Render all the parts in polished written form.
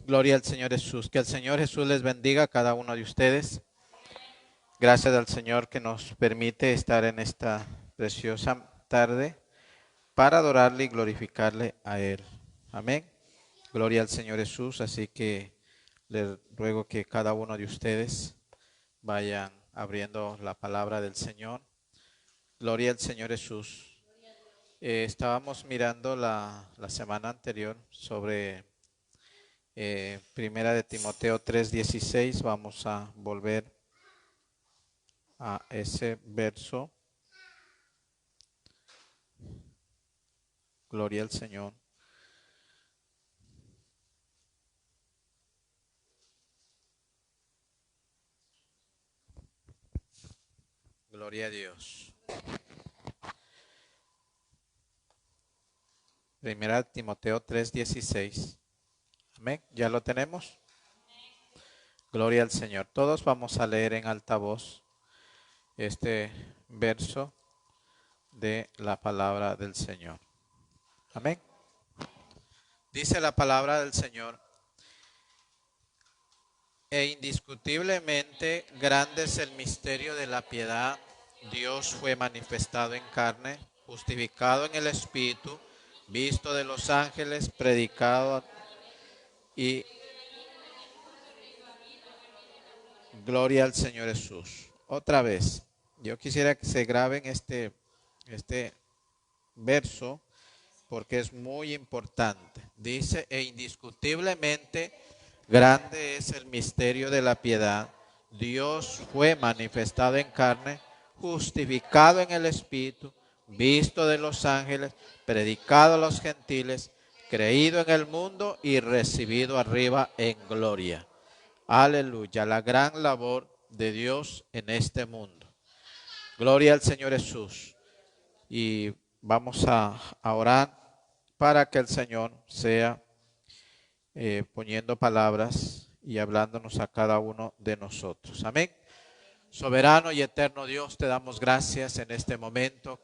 Gloria al Señor Jesús. Que el Señor Jesús les bendiga a cada uno de ustedes. Gracias al Señor que nos permite estar en esta preciosa tarde para adorarle y glorificarle a Él. Amén. Gloria al Señor Jesús. Así que les ruego que cada uno de ustedes vayan abriendo la palabra del Señor. Gloria al Señor Jesús. Estábamos mirando la semana anterior sobre Primera de Timoteo 3:16. Vamos a volver a ese verso. Gloria al Señor. Gloria a Dios. Primera de Timoteo 3:16. Amén. ¿Ya lo tenemos? Gloria al Señor. Todos vamos a leer en alta voz este verso de la palabra del Señor. Amén. Dice la palabra del Señor: e indiscutiblemente grande es el misterio de la piedad. Dios fue manifestado en carne, justificado en el Espíritu, visto de los ángeles, predicado y gloria al Señor Jesús. Otra vez, yo quisiera que se graben este verso porque es muy importante. Dice, e indiscutiblemente grande es el misterio de la piedad. Dios fue manifestado en carne, justificado en el Espíritu, visto de los ángeles, predicado a los gentiles, creído en el mundo y recibido arriba en gloria. Aleluya, la gran labor de Dios en este mundo. Gloria al Señor Jesús. Y vamos a orar para que el Señor sea poniendo palabras y hablándonos a cada uno de nosotros. Amén. Soberano y eterno Dios, te damos gracias en este momento.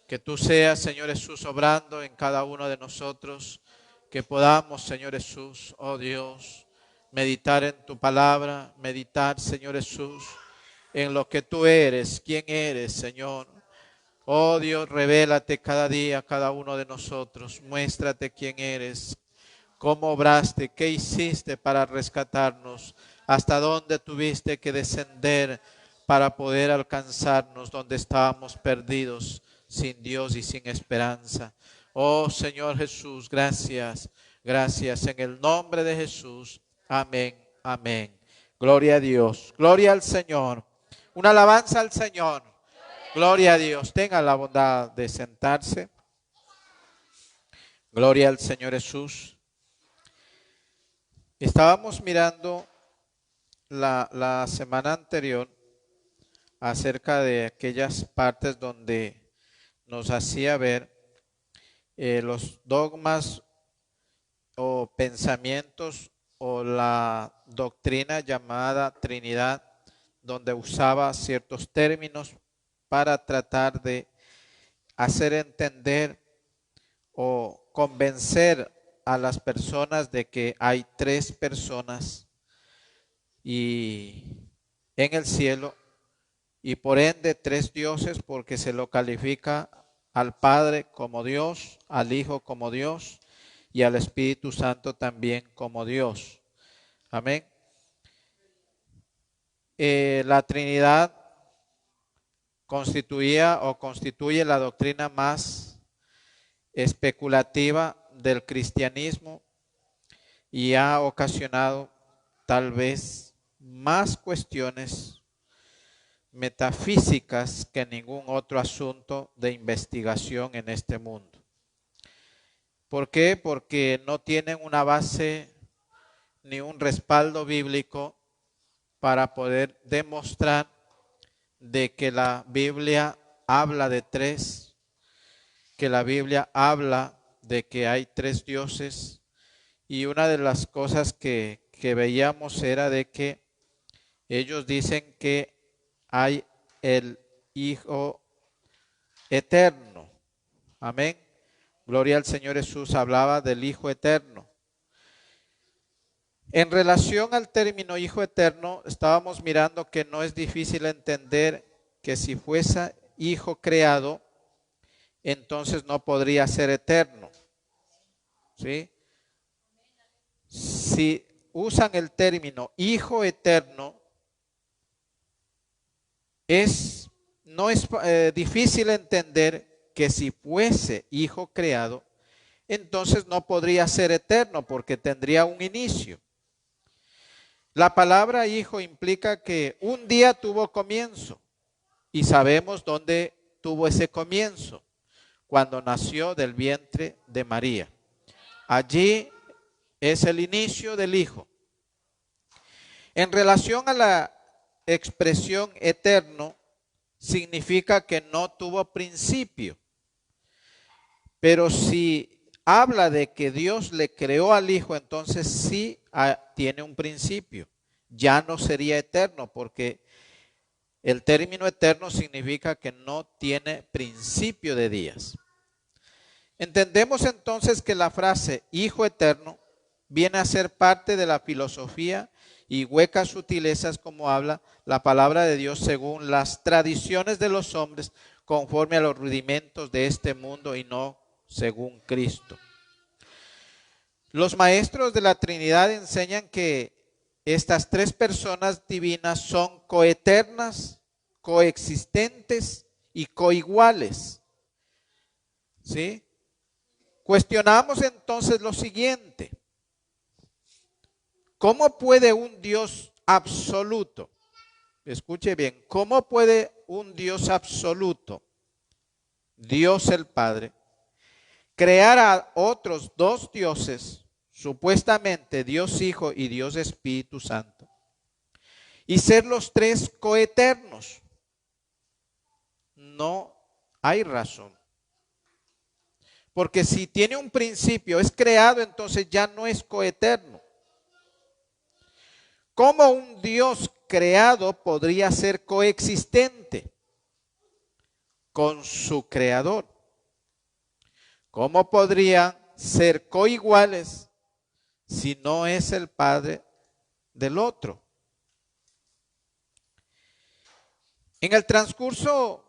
Que tú seas, Señor Jesús, obrando en cada uno de nosotros. Que podamos, Señor Jesús, oh Dios, meditar en tu palabra, meditar, Señor Jesús, en lo que tú eres, quién eres, Señor. Oh Dios, revélate cada día a cada uno de nosotros. Muéstrate quién eres, cómo obraste, qué hiciste para rescatarnos, hasta dónde tuviste que descender para poder alcanzarnos donde estábamos perdidos, sin Dios y sin esperanza. Oh Señor Jesús, gracias, gracias en el nombre de Jesús. Amén, amén. Gloria a Dios, gloria al Señor. Una alabanza al Señor. Gloria a Dios. Tenga la bondad de sentarse. Gloria al Señor Jesús. Estábamos mirando la semana anterior acerca de aquellas partes donde nos hacía ver los dogmas o pensamientos o la doctrina llamada Trinidad, donde usaba ciertos términos para tratar de hacer entender o convencer a las personas de que hay tres personas y en el cielo y por ende tres dioses, porque se lo califica al Padre como Dios, al Hijo como Dios y al Espíritu Santo también como Dios. Amén. La Trinidad constituía o constituye la doctrina más especulativa del cristianismo y ha ocasionado tal vez más cuestiones metafísicas que ningún otro asunto de investigación en este mundo. ¿Por qué? Porque no tienen una base ni un respaldo bíblico para poder demostrar de que la Biblia habla de tres, que la Biblia habla de que hay tres dioses. Y una de las cosas que veíamos era de que ellos dicen que hay el Hijo eterno. Amén. Gloria al Señor Jesús. Hablaba del Hijo eterno. En relación al término hijo eterno, estábamos mirando que no es difícil entender que si fuese hijo creado, entonces no podría ser eterno. ¿Sí? Si usan el término hijo eterno, no es difícil entender que si fuese hijo creado, entonces no podría ser eterno porque tendría un inicio. La palabra hijo implica que un día tuvo comienzo y sabemos dónde tuvo ese comienzo, cuando nació del vientre de María. Allí es el inicio del hijo. En relación a la expresión eterno, significa que no tuvo principio. Pero si habla de que Dios le creó al hijo, entonces sí tiene un principio. Ya no sería eterno, porque el término eterno significa que no tiene principio de días. Entendemos entonces que la frase hijo eterno viene a ser parte de la filosofía y huecas sutilezas como habla la palabra de Dios según las tradiciones de los hombres, conforme a los rudimentos de este mundo y no según Cristo. Los maestros de la Trinidad enseñan que estas tres personas divinas son coeternas, coexistentes y coiguales. ¿Sí? Cuestionamos entonces lo siguiente: ¿cómo puede un Dios absoluto, escuche bien, cómo puede un Dios absoluto, Dios el Padre, crear a otros dos dioses, supuestamente Dios Hijo y Dios Espíritu Santo, y ser los tres coeternos? No hay razón. Porque si tiene un principio, es creado, entonces ya no es coeterno. ¿Cómo un Dios creado podría ser coexistente con su creador? ¿Cómo podrían ser coiguales si no es el Padre del otro? En el transcurso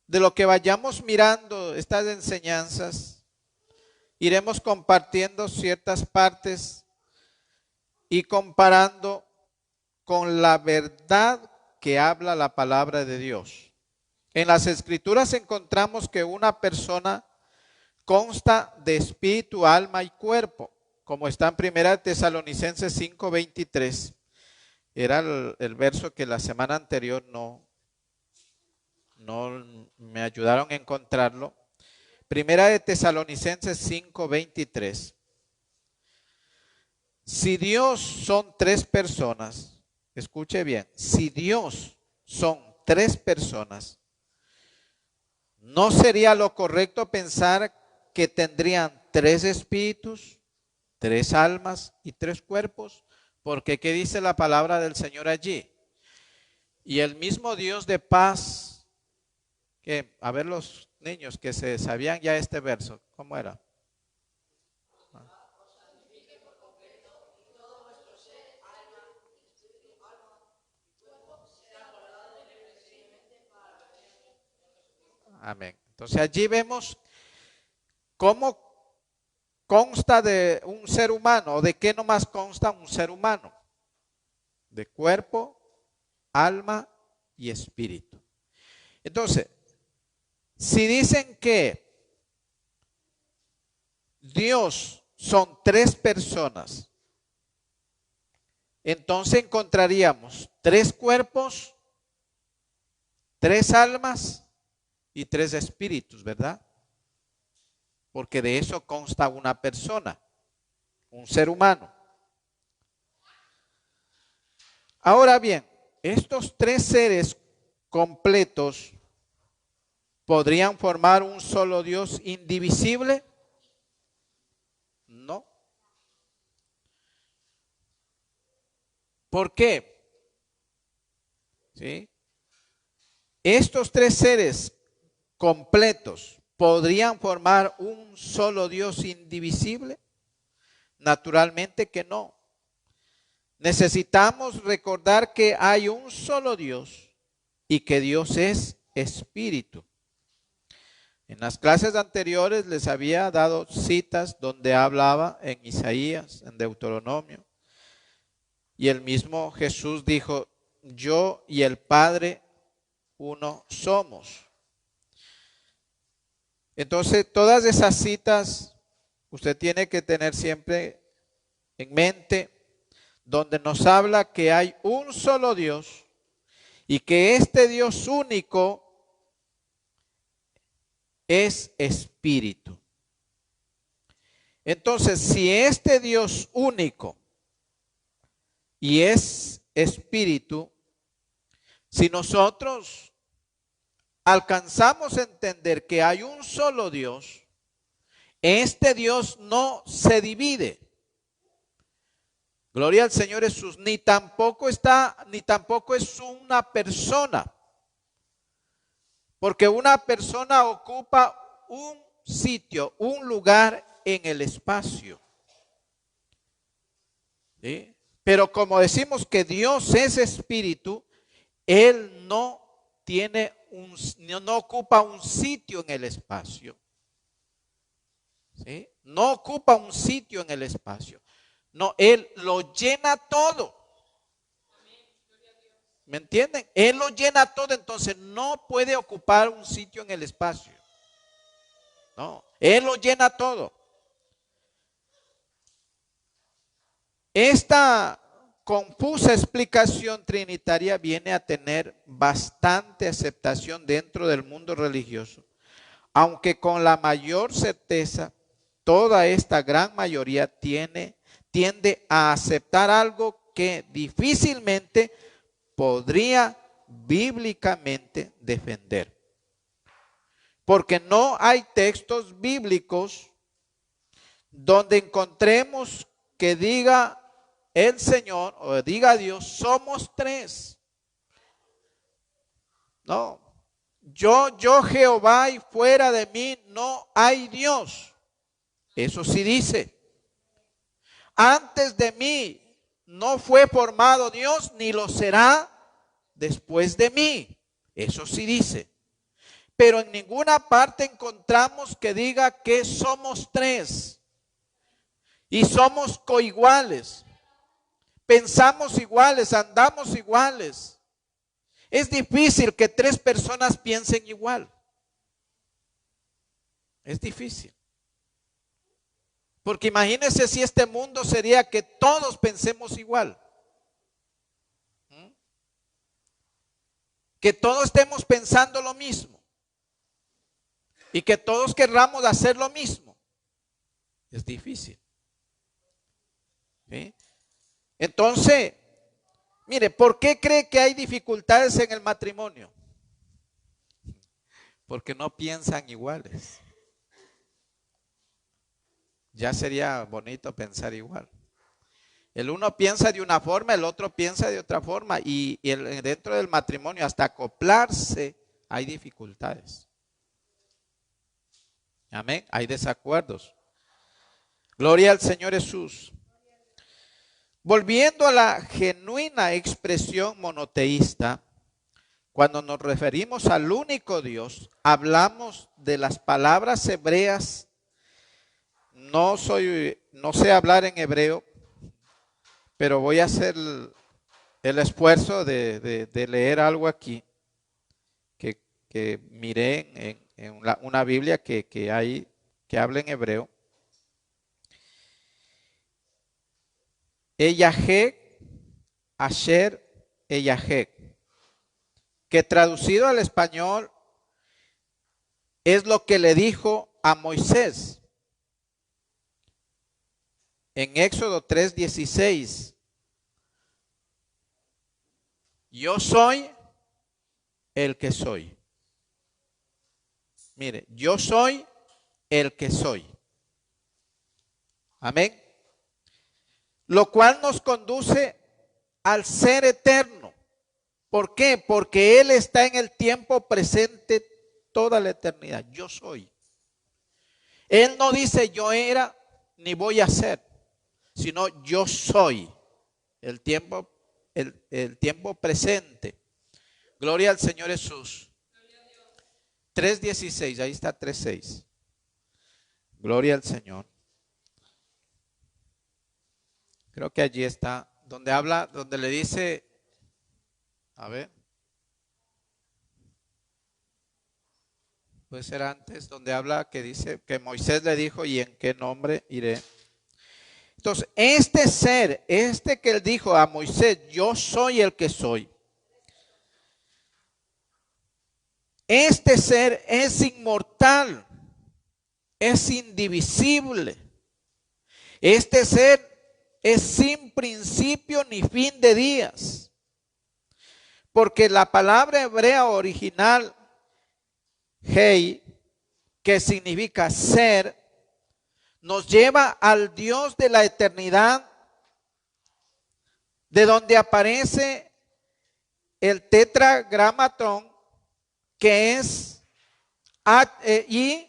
de lo que vayamos mirando estas enseñanzas, iremos compartiendo ciertas partes y comparando con la verdad que habla la palabra de Dios. En las Escrituras encontramos que una persona consta de espíritu, alma y cuerpo, como está en 1 Tesalonicenses 5:23. Era el verso que la semana anterior no me ayudaron a encontrarlo. 1 Tesalonicenses 5:23. Si Dios son tres personas, escuche bien, si Dios son tres personas, ¿no sería lo correcto pensar que tendrían tres espíritus, tres almas y tres cuerpos? Porque ¿qué dice la palabra del Señor allí? Y el mismo Dios de paz, que a ver los niños que se sabían ya este verso, ¿cómo era? Amén. Entonces allí vemos cómo consta de un ser humano, o de qué nomás consta un ser humano: de cuerpo, alma y espíritu. Entonces, si dicen que Dios son tres personas, entonces encontraríamos tres cuerpos, tres almas y tres espíritus, ¿verdad? Porque de eso consta una persona, un ser humano. Ahora bien, estos tres seres completos podrían formar un solo Dios indivisible. No. ¿Por qué? ¿Sí? Estos tres seres completos podrían formar un solo Dios indivisible. Naturalmente que no. necesitamos recordar que hay un solo Dios y que Dios es espíritu. En las clases anteriores les había dado citas donde hablaba en Isaías, en Deuteronomio, y el mismo Jesús dijo: yo y el Padre uno somos. Entonces, todas esas citas usted tiene que tener siempre en mente, donde nos habla que hay un solo Dios y que este Dios único es espíritu. Entonces, si este Dios único y es espíritu, si nosotros alcanzamos a entender que hay un solo Dios, este Dios no se divide. Gloria al Señor Jesús, ni tampoco es una persona. Porque una persona ocupa un sitio, un lugar en el espacio. ¿Sí? Pero como decimos que Dios es espíritu, Él no ocupa un sitio en el espacio. ¿Sí? No ocupa un sitio en el espacio. No, Él lo llena todo. ¿Me entienden? Él lo llena todo, entonces no puede ocupar un sitio en el espacio. No, Él lo llena todo. Esta confusa explicación trinitaria viene a tener bastante aceptación dentro del mundo religioso, aunque con la mayor certeza toda esta gran mayoría tiende a aceptar algo que difícilmente podría bíblicamente defender. Porque no hay textos bíblicos donde encontremos que diga el Señor o diga Dios, somos tres. No, yo Jehová y fuera de mí no hay Dios. Eso sí dice. Antes de mí no fue formado Dios, ni lo será después de mí. Eso sí dice. Pero en ninguna parte encontramos que diga que somos tres. Y somos coiguales. Pensamos iguales, andamos iguales. Es difícil que tres personas piensen igual. Es difícil. Porque imagínense si este mundo sería que todos pensemos igual. Que todos estemos pensando lo mismo. Y que todos querramos hacer lo mismo. Es difícil. ¿Sí? Entonces, mire, ¿por qué cree que hay dificultades en el matrimonio? Porque no piensan iguales. Ya sería bonito pensar igual. El uno piensa de una forma, el otro piensa de otra forma. Y dentro del matrimonio, hasta acoplarse, hay dificultades. Amén. Hay desacuerdos. Gloria al Señor Jesús. Volviendo a la genuina expresión monoteísta, cuando nos referimos al único Dios, hablamos de las palabras hebreas. No sé hablar en hebreo, pero voy a hacer el esfuerzo de leer algo aquí que miré en una Biblia que hay que habla en hebreo. Eyahé, Asher, Eyahé, que traducido al español es lo que le dijo a Moisés en Éxodo 3:16. Yo soy el que soy. Mire, yo soy el que soy. Amén. Lo cual nos conduce al ser eterno. ¿Por qué? Porque Él está en el tiempo presente toda la eternidad. Yo soy. Él no dice yo era ni voy a ser, sino yo soy. el tiempo presente. Gloria al Señor Jesús. 3:16, ahí está 3:6. Gloria al Señor. Creo que allí está, donde habla, donde le dice, a ver, puede ser antes, donde habla que dice que Moisés le dijo, ¿y en qué nombre iré? Entonces, este ser, que él dijo a Moisés, yo soy el que soy. Este ser es inmortal, es indivisible. Este ser es sin principio ni fin de días. Porque la palabra hebrea original, Hei, que significa ser, nos lleva al Dios de la eternidad, de donde aparece el tetragramatón, que es Y,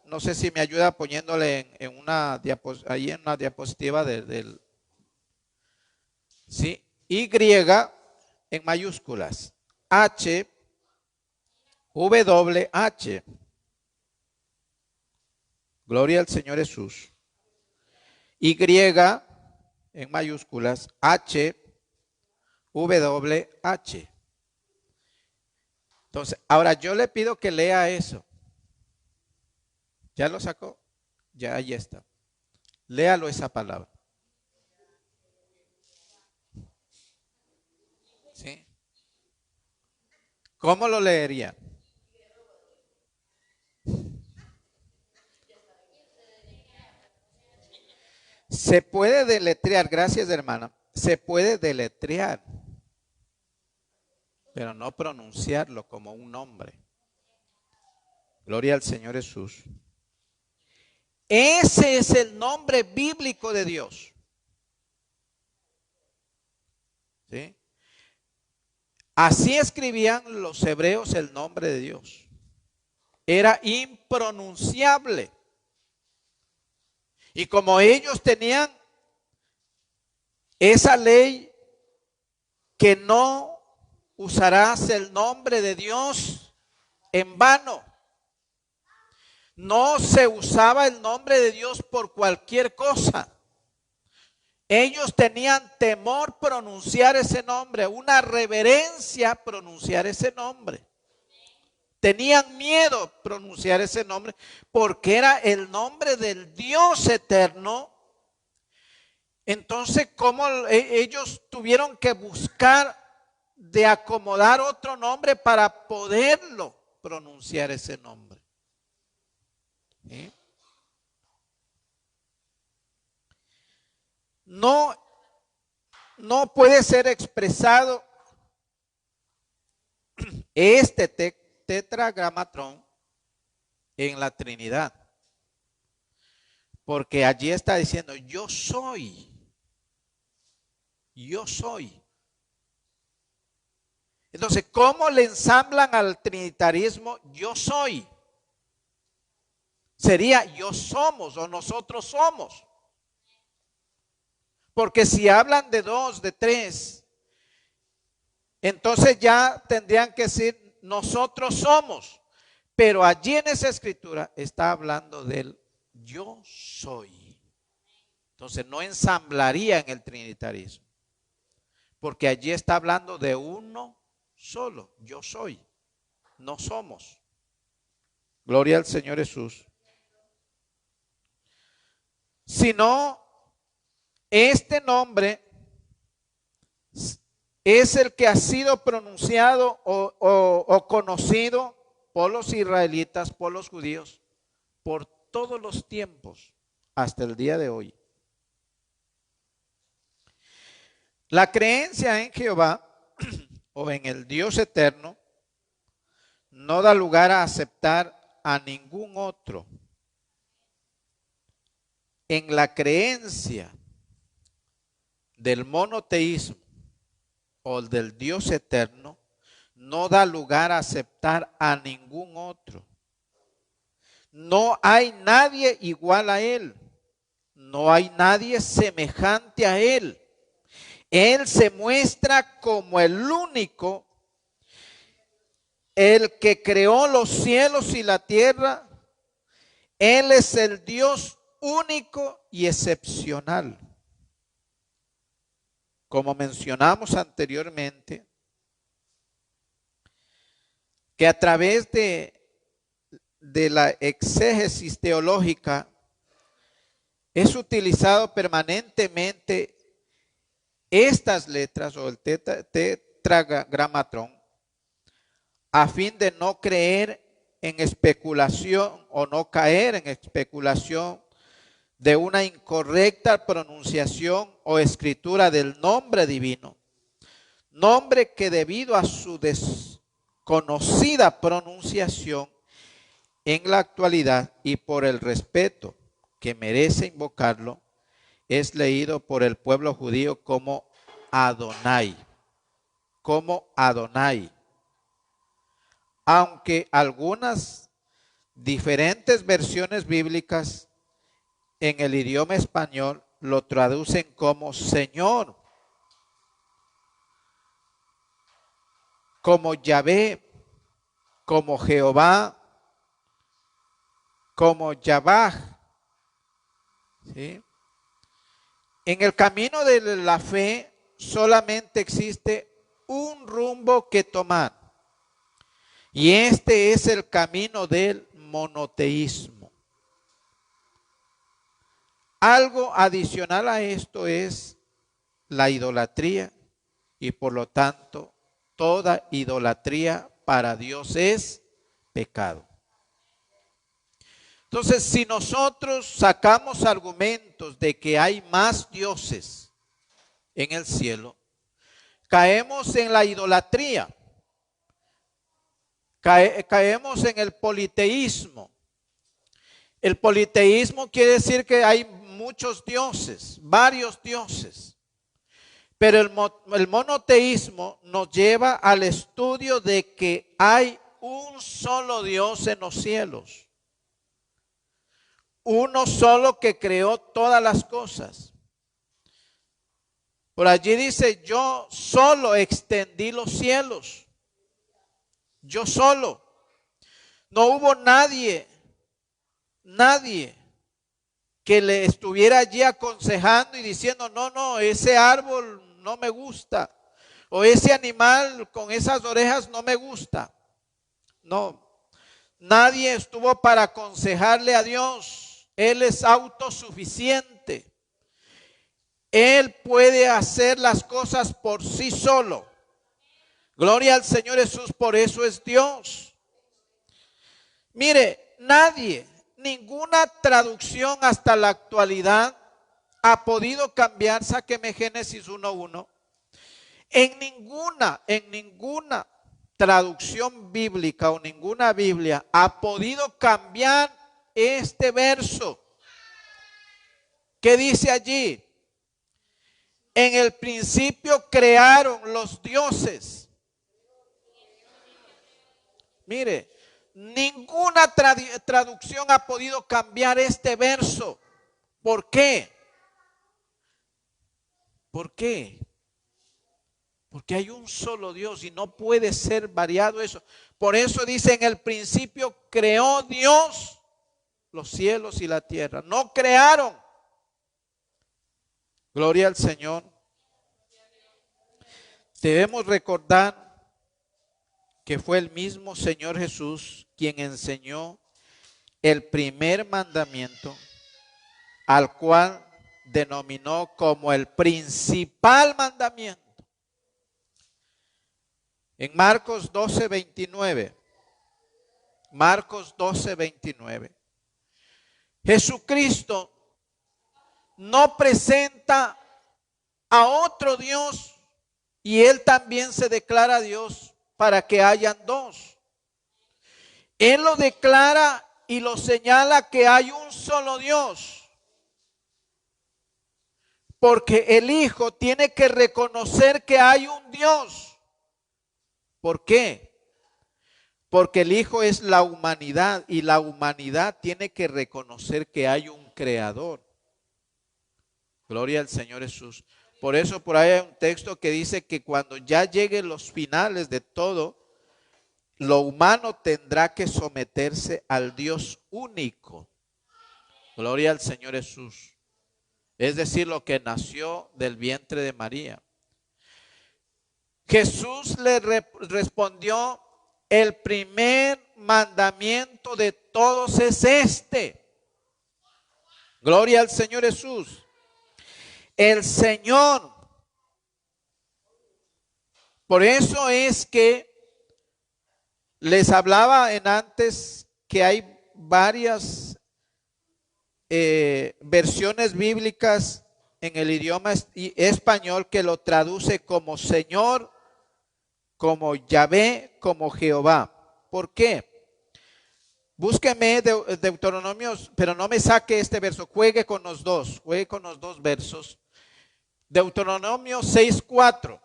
no sé si me ayuda poniéndole en una ahí en una diapositiva del ¿sí? Y en mayúsculas, H, W, H. Gloria al Señor Jesús. Y en mayúsculas, H, W, H. Entonces, ahora yo le pido que lea eso. ¿Ya lo sacó? Ya ahí está. Léalo esa palabra. ¿Sí? ¿Cómo lo leería? Se puede deletrear, gracias hermana, se puede deletrear, pero no pronunciarlo como un nombre. Gloria al Señor Jesús. Ese es el nombre bíblico de Dios. ¿Sí? Así escribían los hebreos el nombre de Dios. Era impronunciable. Y como ellos tenían esa ley que no usarás el nombre de Dios en vano. No se usaba el nombre de Dios por cualquier cosa. Ellos tenían temor pronunciar ese nombre, una reverencia pronunciar ese nombre. Tenían miedo pronunciar ese nombre porque era el nombre del Dios eterno. Entonces, ¿cómo ellos tuvieron que buscar de acomodar otro nombre para poderlo pronunciar ese nombre? ¿Sí? No puede ser expresado este tetragramatrón en la Trinidad. Porque allí está diciendo, yo soy. Yo soy. Entonces, ¿cómo le ensamblan al trinitarismo yo soy? Sería yo somos o nosotros somos. Porque si hablan de dos, de tres, entonces ya tendrían que decir nosotros somos. Pero allí en esa escritura está hablando del yo soy. Entonces no ensamblaría en el trinitarismo. Porque allí está hablando de uno solo. Yo soy. No somos. Gloria al Señor Jesús. Sino este nombre es el que ha sido pronunciado o conocido por los israelitas, por los judíos, por todos los tiempos hasta el día de hoy. La creencia en Jehová o en el Dios eterno no da lugar a aceptar a ningún otro. En la creencia del monoteísmo o del Dios eterno, no da lugar a aceptar a ningún otro. No hay nadie igual a Él. no hay nadie semejante a Él. Él se muestra como el único, el que creó los cielos y la tierra. Él es el Dios único y excepcional. Como mencionamos anteriormente, que a través de la exégesis teológica es utilizado permanentemente estas letras o el tetragramatón a fin de no creer en especulación o no caer en especulación de una incorrecta pronunciación o escritura del nombre divino, nombre que debido a su desconocida pronunciación en la actualidad y por el respeto que merece invocarlo, es leído por el pueblo judío como Adonai, aunque algunas diferentes versiones bíblicas en el idioma español lo traducen como Señor, como Yahvé, como Jehová, como Yahvah. ¿Sí? En el camino de la fe solamente existe un rumbo que tomar, y este es el camino del monoteísmo. Algo adicional a esto es la idolatría, y por lo tanto toda idolatría para Dios es pecado. Entonces, si nosotros sacamos argumentos de que hay más dioses en el cielo, caemos en la idolatría, caemos en el politeísmo. El politeísmo quiere decir que hay muchos dioses, varios dioses. Pero el monoteísmo nos lleva al estudio de que hay un solo Dios en los cielos. Uno solo que creó todas las cosas. Por allí dice, yo solo extendí los cielos. Yo solo. No hubo nadie que le estuviera allí aconsejando y diciendo, no, ese árbol no me gusta, o ese animal con esas orejas no me gusta. No, nadie estuvo para aconsejarle a Dios. Él es autosuficiente. Él puede hacer las cosas por sí solo. Gloria al Señor Jesús, por eso es Dios. Mire, ninguna traducción hasta la actualidad ha podido cambiar, sáqueme Génesis 1:1. En ninguna traducción bíblica o ninguna Biblia ha podido cambiar este verso. ¿Qué dice allí? En el principio crearon los dioses. Mire, ninguna traducción ha podido cambiar este verso. ¿Por qué? ¿Por qué? Porque hay un solo Dios y no puede ser variado eso. Por eso dice, en el principio creó Dios los cielos y la tierra. No crearon. Gloria al Señor. Debemos recordar que fue el mismo Señor Jesús quien enseñó el primer mandamiento, al cual denominó como el principal mandamiento. En Marcos 12:29, Marcos 12:29, Jesucristo no presenta a otro Dios y Él también se declara Dios para que hayan dos. Él lo declara y lo señala que hay un solo Dios. Porque el Hijo tiene que reconocer que hay un Dios. ¿Por qué? Porque el Hijo es la humanidad y la humanidad tiene que reconocer que hay un Creador. Gloria al Señor Jesús. Por eso por ahí hay un texto que dice que cuando ya lleguen los finales de todo, lo humano tendrá que someterse al Dios único. Gloria al Señor Jesús. Es decir, lo que nació del vientre de María. Jesús le respondió, el primer mandamiento de todos es este. Gloria al Señor Jesús. El Señor. Por eso es que les hablaba en antes que hay varias versiones bíblicas en el idioma español que lo traduce como Señor, como Yahvé, como Jehová. ¿Por qué? Búsqueme Deuteronomios, pero no me saque este verso, juegue con los dos versos. Deuteronomio 6:4.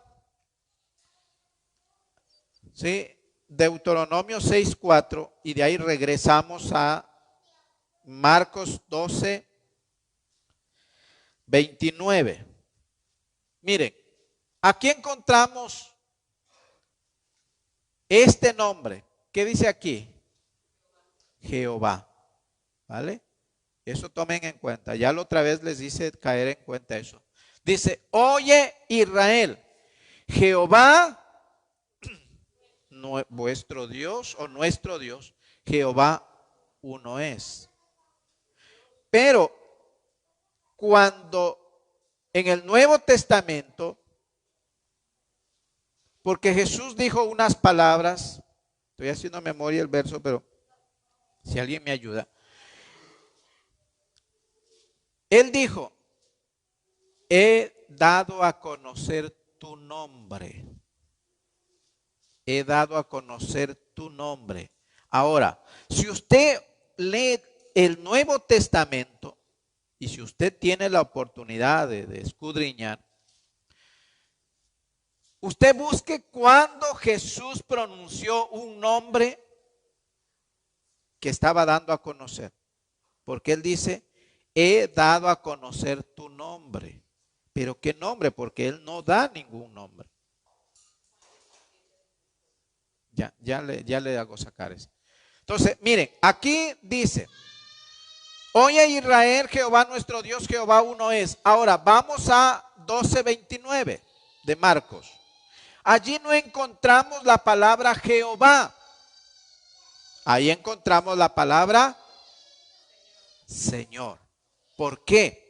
¿Sí? Deuteronomio 6:4 y de ahí regresamos a Marcos 12:29. Miren, aquí encontramos este nombre. ¿Qué dice aquí? Jehová. ¿Vale? Eso tomen en cuenta. Ya la otra vez les hice caer en cuenta eso. Dice, oye Israel, Jehová, vuestro Dios o nuestro Dios, Jehová uno es. Pero cuando en el Nuevo Testamento, porque Jesús dijo unas palabras, estoy haciendo memoria el verso, pero si alguien me ayuda. Él dijo, he dado a conocer tu nombre. He dado a conocer tu nombre. Ahora, si usted lee el Nuevo Testamento y si usted tiene la oportunidad de escudriñar, usted busque cuando Jesús pronunció un nombre que estaba dando a conocer. Porque él dice, he dado a conocer tu nombre. ¿Pero qué nombre? Porque él no da ningún nombre. Ya le hago sacar eso. Entonces, miren, aquí dice, oye Israel, Jehová nuestro Dios, Jehová uno es. Ahora, vamos a 12:29 de Marcos. Allí no encontramos la palabra Jehová. Ahí encontramos la palabra Señor. ¿Por qué?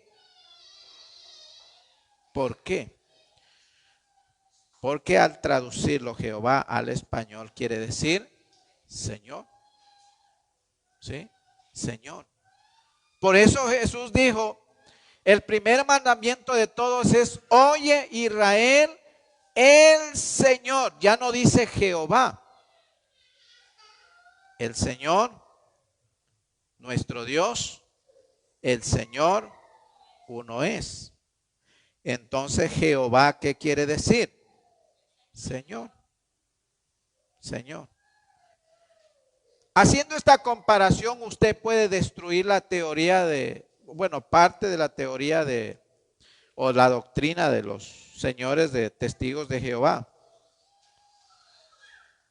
¿Por qué? Porque al traducirlo Jehová al español quiere decir Señor. ¿Sí? Señor. Por eso Jesús dijo, el primer mandamiento de todos es, oye Israel, el Señor. Ya no dice Jehová. El Señor, nuestro Dios, el Señor, uno es. Entonces Jehová, ¿qué quiere decir? Señor. Señor. Haciendo esta comparación, usted puede destruir la teoría parte de la teoría o la doctrina de los señores de testigos de Jehová.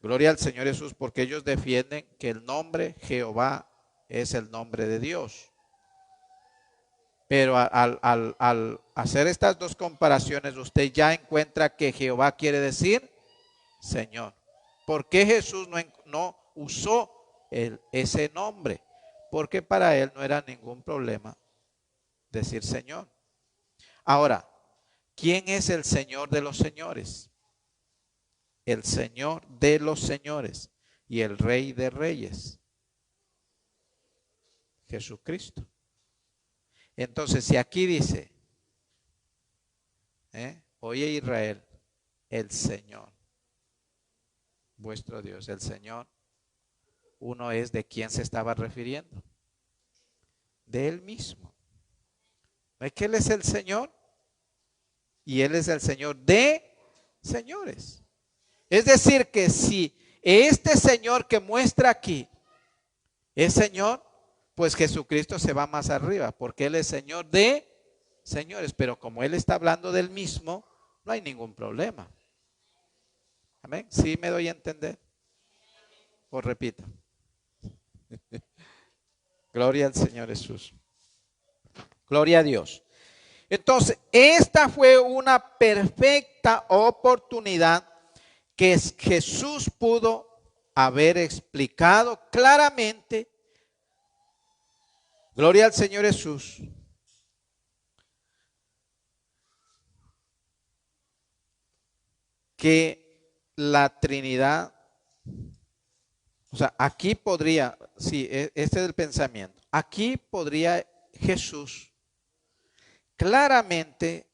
Gloria al Señor Jesús, porque ellos defienden que el nombre Jehová es el nombre de Dios. Pero al hacer estas dos comparaciones, usted ya encuentra que Jehová quiere decir Señor. ¿Por qué Jesús no usó ese nombre? Porque para él no era ningún problema decir Señor. Ahora, ¿quién es el Señor de los señores? El Señor de los señores y el Rey de reyes, Jesucristo. Entonces, si aquí dice, oye Israel, el Señor, vuestro Dios, el Señor, uno es, ¿de quién se estaba refiriendo? De Él mismo. ¿No es que Él es el Señor? Y Él es el Señor de señores. Es decir, que si este Señor que muestra aquí es Señor, pues Jesucristo se va más arriba, porque Él es Señor de señores, pero como él está hablando del mismo, no hay ningún problema. Amén. ¿Sí me doy a entender? O repito. Gloria al Señor Jesús. Gloria a Dios. Entonces, esta fue una perfecta oportunidad que Jesús pudo haber explicado claramente. Gloria al Señor Jesús. Que la Trinidad, o sea, aquí podría, sí, este es el pensamiento, aquí podría Jesús claramente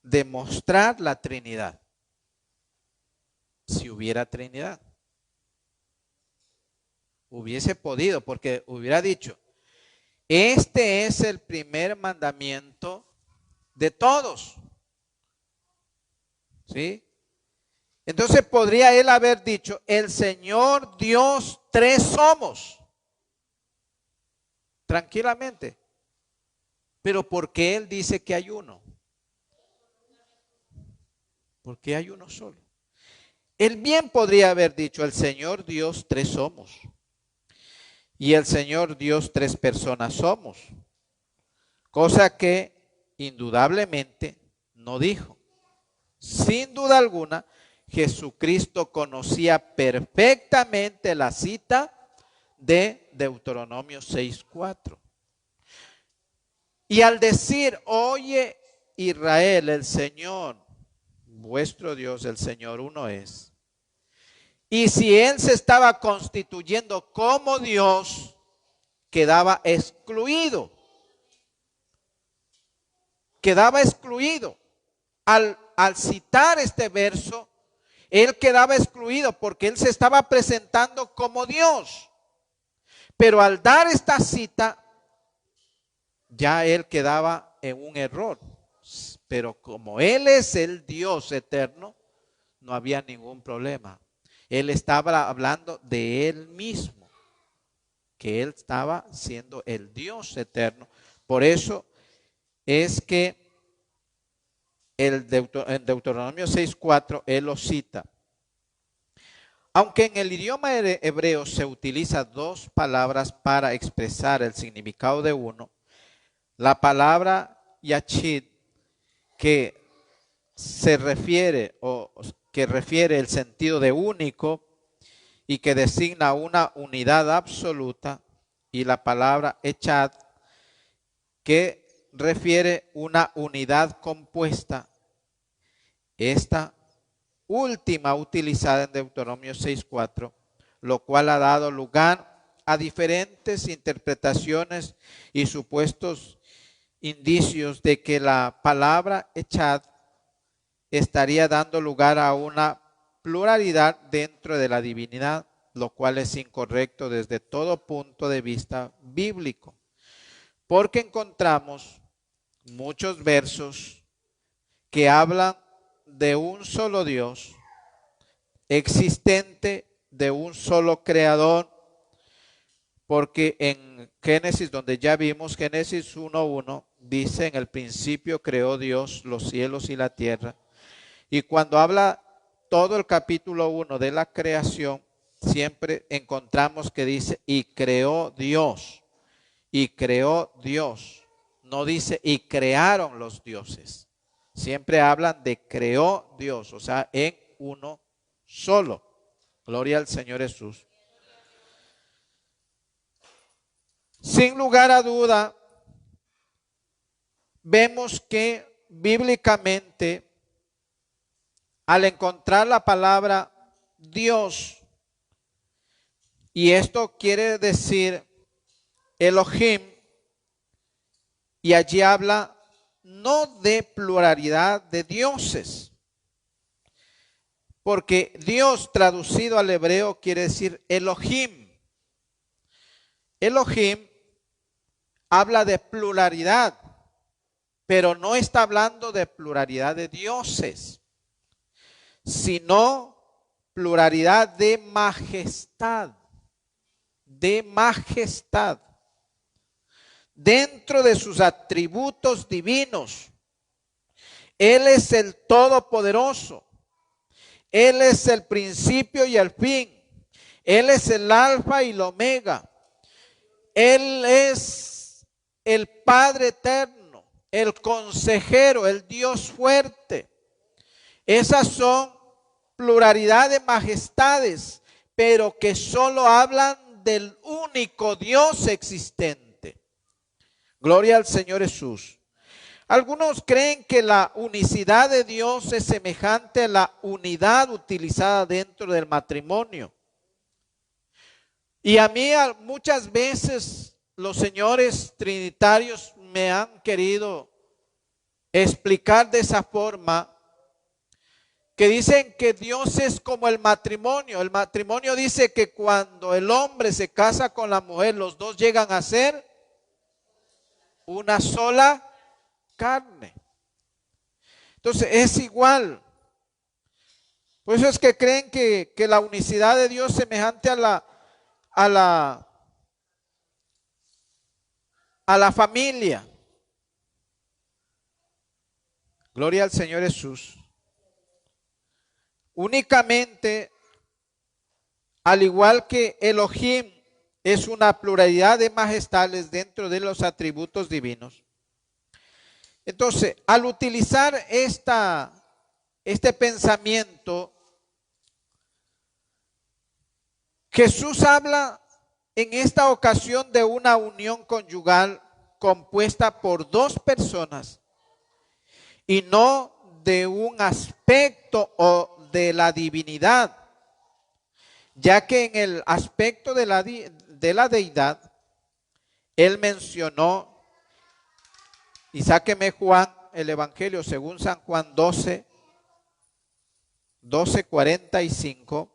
demostrar la Trinidad, si hubiera Trinidad. Hubiese podido, porque hubiera dicho, este es el primer mandamiento de todos. ¿Sí? Entonces podría él haber dicho, el Señor Dios tres somos. Tranquilamente. Pero ¿por qué él dice que hay uno? Porque hay uno solo. Él bien podría haber dicho, el Señor Dios tres somos. Y el Señor Dios tres personas somos. Cosa que indudablemente no dijo. Sin duda alguna, Jesucristo conocía perfectamente la cita de Deuteronomio 6:4. Y al decir, oye Israel, el Señor, vuestro Dios, el Señor uno es. Y si Él se estaba constituyendo como Dios, quedaba excluido. Quedaba excluido. Al citar este verso, Él quedaba excluido porque Él se estaba presentando como Dios. Pero al dar esta cita, ya Él quedaba en un error. Pero como Él es el Dios eterno, no había ningún problema. Él estaba hablando de Él mismo, que Él estaba siendo el Dios eterno. Por eso es que en Deuteronomio 6:4 Él lo cita. Aunque en el idioma hebreo se utilizan dos palabras para expresar el significado de uno, la palabra yachid, que se refiere o que refiere el sentido de único y que designa una unidad absoluta, y la palabra echad, que refiere una unidad compuesta. Esta última utilizada en Deuteronomio 6:4, lo cual ha dado lugar a diferentes interpretaciones y supuestos indicios de que la palabra echad estaría dando lugar a una pluralidad dentro de la divinidad, lo cual es incorrecto desde todo punto de vista bíblico, porque encontramos muchos versos que hablan de un solo Dios existente, de un solo creador, porque en Génesis, donde ya vimos, Génesis 1:1, dice, en el principio creó Dios los cielos y la tierra. Y cuando habla todo el capítulo 1 de la creación, siempre encontramos que dice, y creó Dios, y creó Dios. No dice, y crearon los dioses. Siempre hablan de creó Dios, o sea, en uno solo. Gloria al Señor Jesús. Sin lugar a duda, vemos que bíblicamente, al encontrar la palabra Dios, y esto quiere decir Elohim, y allí habla no de pluralidad de dioses, porque Dios traducido al hebreo quiere decir Elohim. Elohim habla de pluralidad, pero no está hablando de pluralidad de dioses, sino pluralidad de majestad, de majestad. dentro de sus atributos divinos. Él es el Todopoderoso. Él es el principio y el fin. Él es el Alfa y el Omega. Él es el Padre eterno, el consejero, el Dios fuerte. Esas son pluralidad de majestades, pero que solo hablan del único Dios existente. Gloria al Señor Jesús. Algunos creen que la unicidad de Dios es semejante a la unidad utilizada dentro del matrimonio. Y a mí muchas veces los señores trinitarios me han querido explicar de esa forma, que dicen que Dios es como el matrimonio. El matrimonio dice que cuando el hombre se casa con la mujer, los dos llegan a ser una sola carne. Entonces es igual. Por eso es que creen que la unicidad de Dios es semejante a la familia. Gloria al Señor Jesús. Únicamente, al igual que Elohim es una pluralidad de majestades dentro de los atributos divinos. Entonces, al utilizar este pensamiento, Jesús habla en esta ocasión de una unión conyugal compuesta por dos personas y no de un aspecto o de la divinidad, ya que en el aspecto de la deidad, él mencionó, y sáqueme Juan, el Evangelio según San Juan 12:45.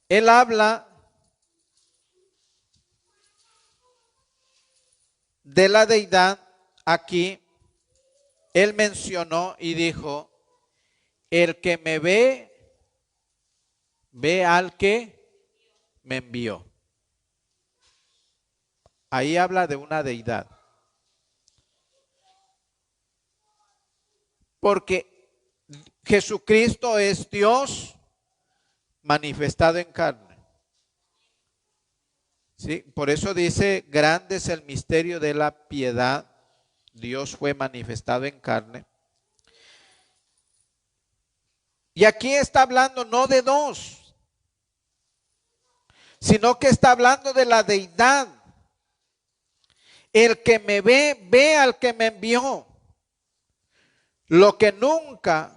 Él habla de la deidad. Aquí él mencionó y dijo, el que me ve, ve al que me envió. Ahí habla de una deidad. Porque Jesucristo es Dios manifestado en carne. ¿Sí? Por eso dice, grande es el misterio de la piedad. Dios fue manifestado en carne. Y aquí está hablando no de dos, sino que está hablando de la deidad. El que me ve, ve al que me envió. Lo que nunca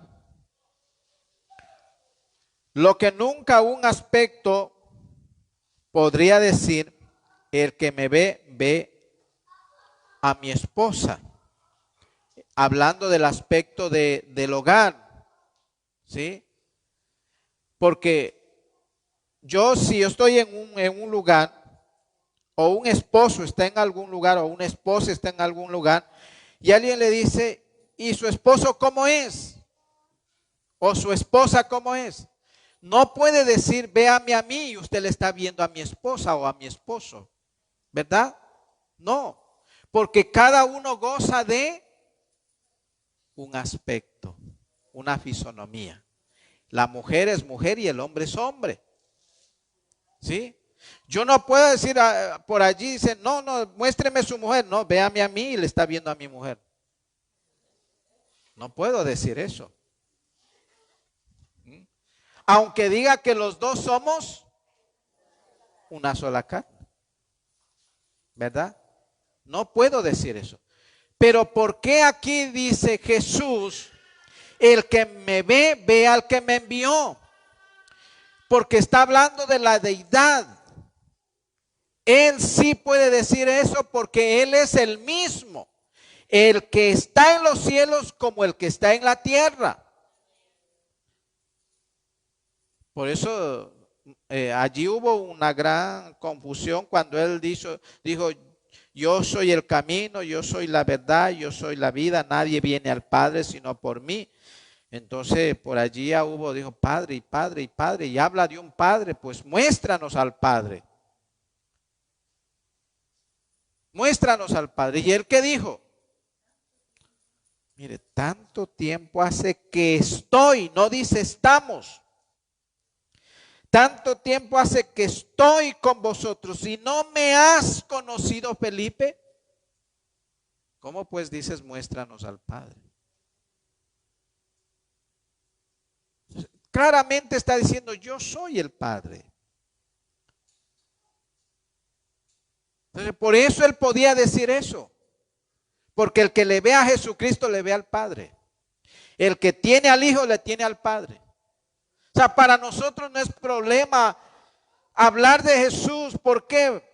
un aspecto podría decir, el que me ve, ve a mi esposa. Hablando del aspecto del hogar, ¿sí? Porque si yo estoy en un lugar, o un esposo está en algún lugar, o una esposa está en algún lugar, y alguien le dice, ¿y su esposo cómo es? ¿O su esposa cómo es? No puede decir, véame a mí y usted le está viendo a mi esposa o a mi esposo, ¿verdad? No, porque cada uno goza de un aspecto, una fisonomía. La mujer es mujer y el hombre es hombre. ¿Sí? Yo no puedo decir por allí, dice, no, muéstreme su mujer. No, véame a mí y le está viendo a mi mujer. No puedo decir eso. Aunque diga que los dos somos una sola carne. ¿Verdad? No puedo decir eso. Pero ¿por qué aquí dice Jesús, el que me ve, ve al que me envió? Porque está hablando de la deidad. Él sí puede decir eso porque Él es el mismo, el que está en los cielos como el que está en la tierra. Por eso allí hubo una gran confusión cuando Él dijo, yo soy el camino, yo soy la verdad, yo soy la vida, nadie viene al Padre sino por mí. Entonces por allí ya hubo, dijo, Padre y Padre y Padre, y habla de un Padre, pues muéstranos al Padre. Muéstranos al Padre. ¿Y él qué dijo? Mire, tanto tiempo hace que estoy, no dice estamos. Tanto tiempo hace que estoy con vosotros y no me has conocido, Felipe. ¿Cómo pues dices, muéstranos al Padre? Claramente está diciendo, yo soy el Padre. Entonces, por eso él podía decir eso. Porque el que le ve a Jesucristo le ve al Padre. El que tiene al Hijo le tiene al Padre. O sea, para nosotros no es problema hablar de Jesús. ¿Por qué?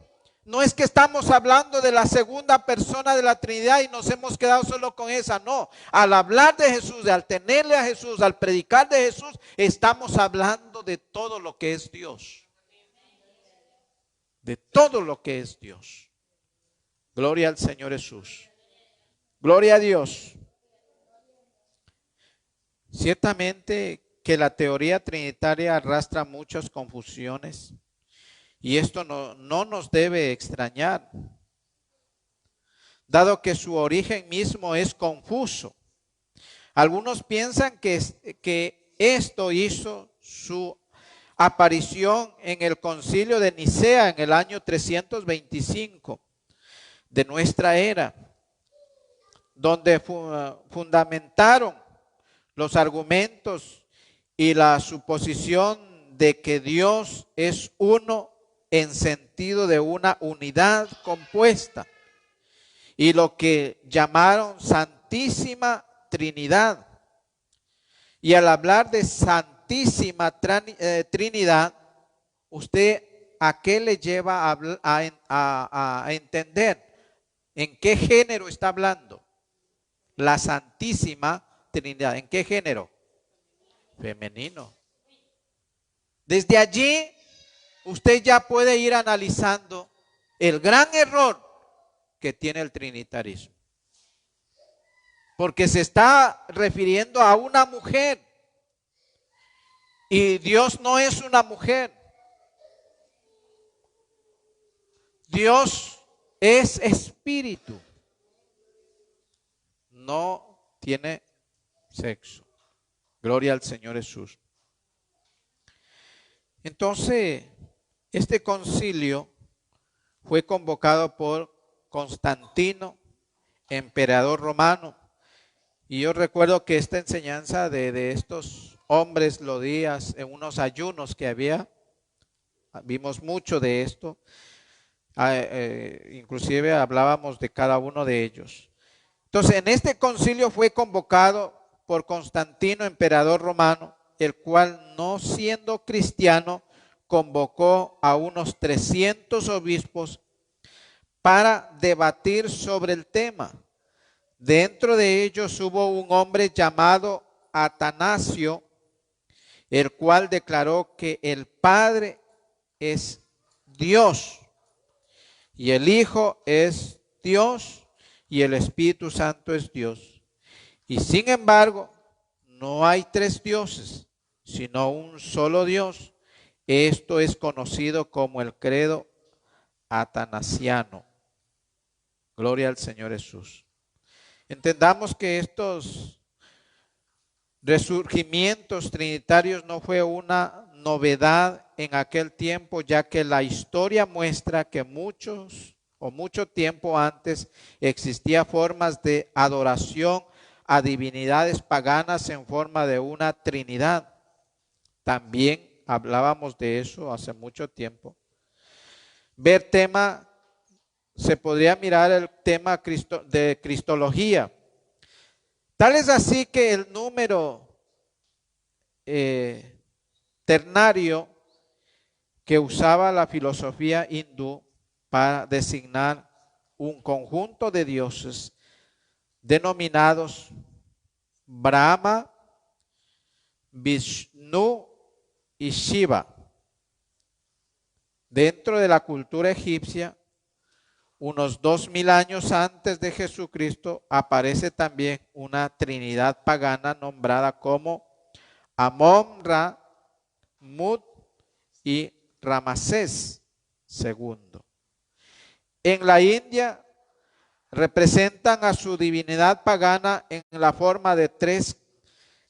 No es que estamos hablando de la segunda persona de la Trinidad y nos hemos quedado solo con esa. No, al hablar de Jesús, al tenerle a Jesús, al predicar de Jesús, estamos hablando de todo lo que es Dios. De todo lo que es Dios. Gloria al Señor Jesús. Gloria a Dios. Ciertamente que la teoría trinitaria arrastra muchas confusiones y esto no nos debe extrañar, dado que su origen mismo es confuso. Algunos piensan que esto hizo su aparición en el concilio de Nicea en el año 325 de nuestra era, donde fundamentaron los argumentos y la suposición de que Dios es uno en sentido de una unidad compuesta y lo que llamaron Santísima Trinidad. Y al hablar de Santísima Trinidad, ¿usted a qué le lleva a entender? ¿En qué género está hablando? La Santísima Trinidad. ¿En qué género? Femenino. Desde allí usted ya puede ir analizando el gran error que tiene el trinitarismo. Porque se está refiriendo a una mujer y Dios no es una mujer. Dios es espíritu. No tiene sexo. Gloria al Señor Jesús. Entonces, este concilio fue convocado por Constantino, emperador romano. Y yo recuerdo que esta enseñanza de estos hombres lo días en unos ayunos que había, vimos mucho de esto. Inclusive hablábamos de cada uno de ellos. Entonces, en este concilio fue convocado por Constantino, emperador romano, el cual, no siendo cristiano, convocó a unos 300 obispos para debatir sobre el tema. Dentro de ellos hubo un hombre llamado Atanasio, el cual declaró que el Padre es Dios y el Hijo es Dios y el Espíritu Santo es Dios. Y sin embargo, no hay tres dioses, sino un solo Dios. Esto es conocido como el credo atanasiano. Gloria al Señor Jesús. Entendamos que estos resurgimientos trinitarios no fue una novedad en aquel tiempo, ya que la historia muestra que mucho tiempo antes existía formas de adoración a divinidades paganas en forma de una trinidad. También hablábamos de eso hace mucho tiempo. Se podría mirar el tema de cristología. Tal es así que el número ternario que usaba la filosofía hindú para designar un conjunto de dioses denominados Brahma, Vishnu y Shiva. Dentro de la cultura egipcia, unos 2000 años antes de Jesucristo, aparece también una trinidad pagana nombrada como Amon-Ra, Mut y Ramasés II. En la India representan a su divinidad pagana en la forma de 3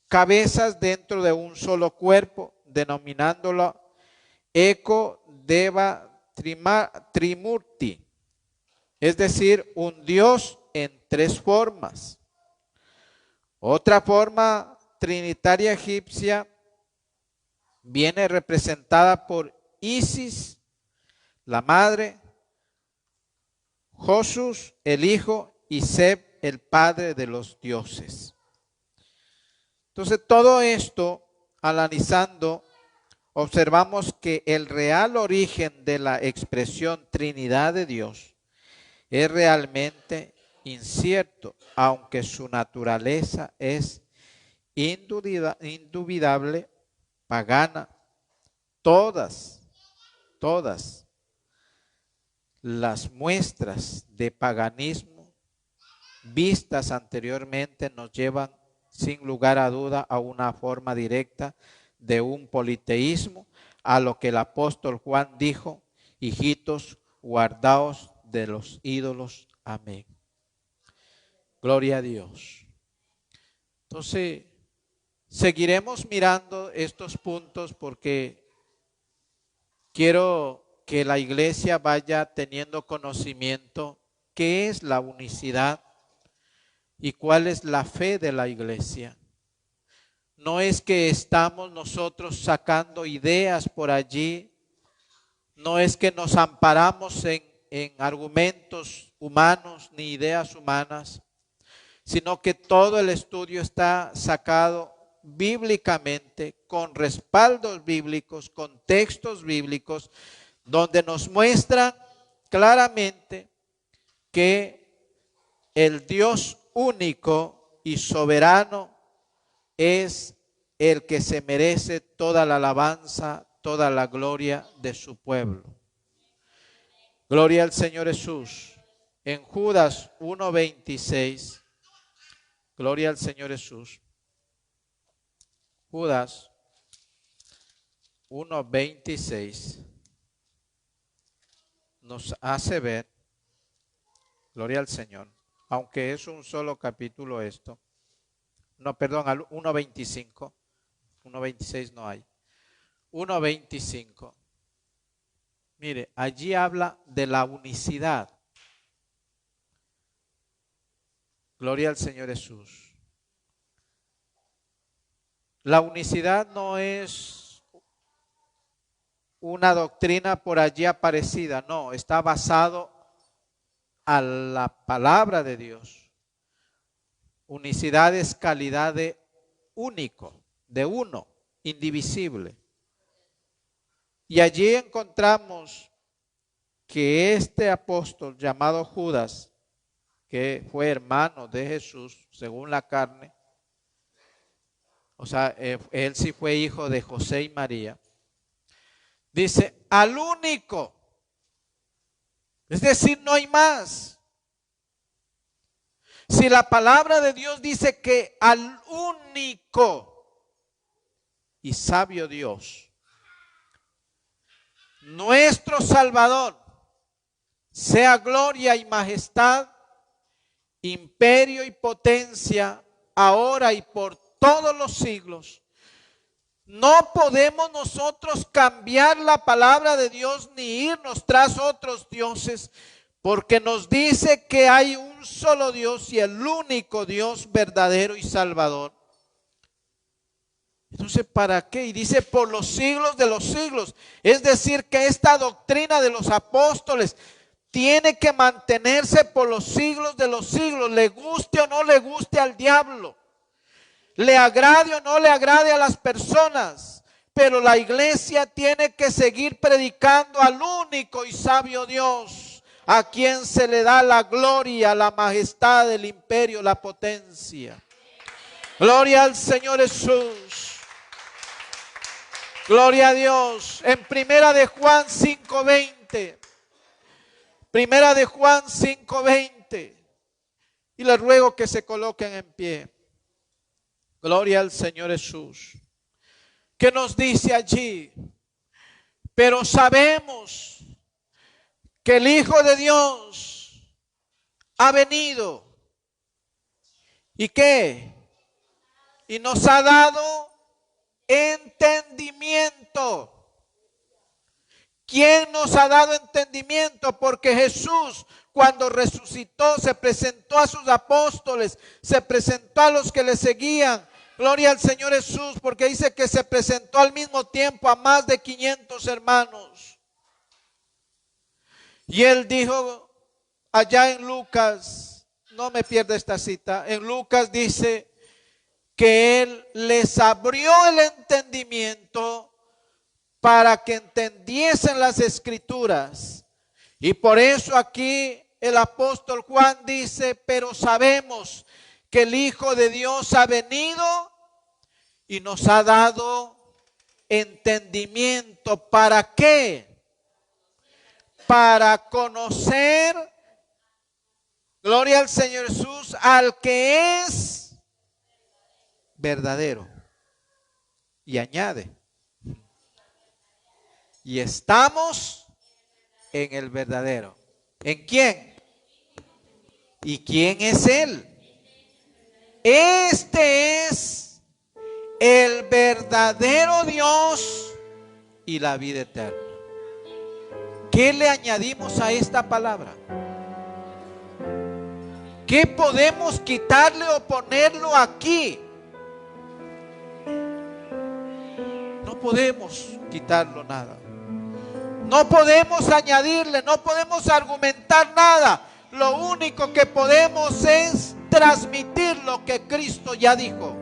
cabezas dentro de un solo cuerpo, denominándolo Eko Deva Trimurti, es decir, un Dios en 3 formas. Otra forma trinitaria egipcia viene representada por Isis, la madre, Josus, el hijo, y Seb, el padre de los dioses. Entonces, todo esto, analizando, observamos que el real origen de la expresión Trinidad de Dios es realmente incierto, aunque su naturaleza es indubitable, pagana. Todas las muestras de paganismo vistas anteriormente nos llevan sin lugar a duda a una forma directa de un politeísmo, a lo que el apóstol Juan dijo: hijitos, guardaos de los ídolos. Amén. Gloria a Dios. Entonces, seguiremos mirando estos puntos porque quiero que la iglesia vaya teniendo conocimiento qué es la unicidad y cuál es la fe de la iglesia. No es que estamos nosotros sacando ideas por allí, no es que nos amparamos en argumentos humanos ni ideas humanas, sino que todo el estudio está sacado bíblicamente, con respaldos bíblicos, con textos bíblicos, donde nos muestran claramente que el Dios único y soberano es el que se merece toda la alabanza, toda la gloria de su pueblo. Gloria al Señor Jesús. En Judas 1:26, gloria al Señor Jesús. Judas 1:26 nos hace ver, gloria al Señor, aunque es un solo capítulo esto. No, perdón, al 1:25. 1:26 no hay. 1:25. Mire, allí habla de la unicidad. Gloria al Señor Jesús. La unicidad no es una doctrina por allí aparecida, no, está basado a la palabra de Dios. Unicidad es calidad de único, de uno, indivisible. Y allí encontramos que este apóstol llamado Judas, que fue hermano de Jesús según la carne, o sea, él sí fue hijo de José y María, dice al único, es decir, no hay más. Si la palabra de Dios dice que al único y sabio Dios, nuestro Salvador, sea gloria y majestad, imperio y potencia, ahora y por todos los siglos. No podemos nosotros cambiar la palabra de Dios ni irnos tras otros dioses, porque nos dice que hay un solo Dios y el único Dios verdadero y salvador. Entonces, ¿para qué? Y dice por los siglos de los siglos. Es decir, que esta doctrina de los apóstoles tiene que mantenerse por los siglos de los siglos, le guste o no le guste al diablo, le agrade o no le agrade a las personas, pero la iglesia tiene que seguir predicando al único y sabio Dios, a quien se le da la gloria, la majestad, el imperio, la potencia. Gloria al Señor Jesús. Gloria a Dios. En primera de Juan 5:20, Primera de Juan 5:20. Y les ruego que se coloquen en pie. Gloria al Señor Jesús. ¿Qué nos dice allí? Pero sabemos que el Hijo de Dios ha venido. ¿Y qué? Y nos ha dado entendimiento. ¿Quién nos ha dado entendimiento? Porque Jesús, cuando resucitó, se presentó a sus apóstoles, se presentó a los que le seguían. Gloria al Señor Jesús, porque dice que se presentó al mismo tiempo a más de 500 hermanos. Y él dijo allá en Lucas, no me pierda esta cita, en Lucas dice que él les abrió el entendimiento para que entendiesen las escrituras. Y por eso aquí el apóstol Juan dice, pero sabemos que el Hijo de Dios ha venido y nos ha dado entendimiento. ¿Para qué? Para conocer, gloria al Señor Jesús, al que es verdadero. Y añade, y estamos en el verdadero. ¿En quién? ¿Y quién es Él? Este es el verdadero Dios y la vida eterna. ¿Qué le añadimos a esta palabra? ¿Qué podemos quitarle o ponerlo aquí? No podemos quitarlo nada. No podemos añadirle, no podemos argumentar nada. Lo único que podemos es transmitir lo que Cristo ya dijo.